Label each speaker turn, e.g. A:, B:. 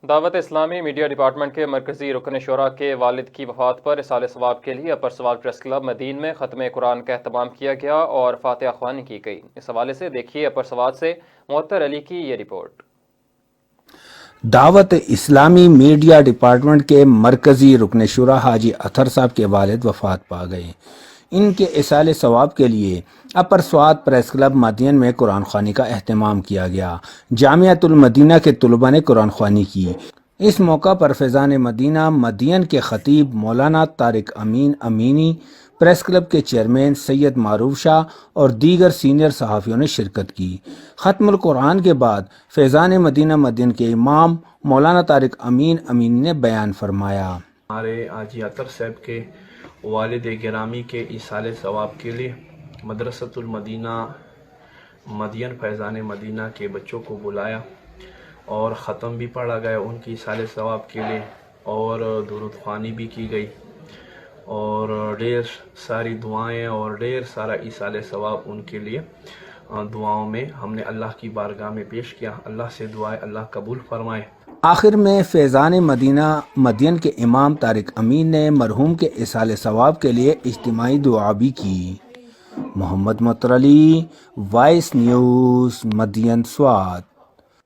A: دعوت اسلامی media department کے مرکزی رکن شورا کے والد کی وفات پر اصال ثواب کے لیے اپر سوال پریس کلب مدین میں ختم قرآن کا اہتمام کیا گیا اور فاتحہ خوانی کی گئی۔ اس حوالے سے دیکھیے اپر سوال سے معطر علی کی یہ رپورٹ۔
B: دعوت اسلامی میڈیا ڈپارٹمنٹ کے مرکزی رکن شورا حاجی اطہر صاحب کے والد وفات پا گئے۔ ان کے اصال ثواب کے لیے اپر سواد پریس کلب مدین میں قرآن خوانی کا اہتمام کیا گیا۔ جامعۃ المدینہ کے طلباء نے قرآن خوانی کی۔ اس موقع پر فیضان مدینہ مدین کے خطیب مولانا طارق امین امینی، پریس کلب کے چیئرمین سید معروف شاہ اور دیگر سینئر صحافیوں نے شرکت کی۔ ختم القرآن کے بعد فیضان مدینہ مدین کے امام مولانا طارق امین امین نے بیان فرمایا۔
C: ہمارے حاجی اطہر صاحب کے والد گرامی کے ایصال ثواب کے لیے مدرسۃ المدینہ مدین فیضان مدینہ کے بچوں کو بلایا اور ختم بھی پڑھا گیا ان کی ایصال ثواب کے لیے، اور درود خوانی بھی کی گئی، اور ڈھیر ساری دعائیں اور ڈھیر سارا ایصال ثواب ان کے لیے دعاؤں میں ہم نے اللہ کی بارگاہ میں پیش کیا۔ اللہ سے دعائیں اللہ قبول فرمائے۔
B: آخر میں فیضان مدینہ مدین کے امام طارق امین نے مرحوم کے ایصال ثواب کے لیے اجتماعی دعا بھی کی۔ محمد معطر علی، وائس نیوز، مدین سوات۔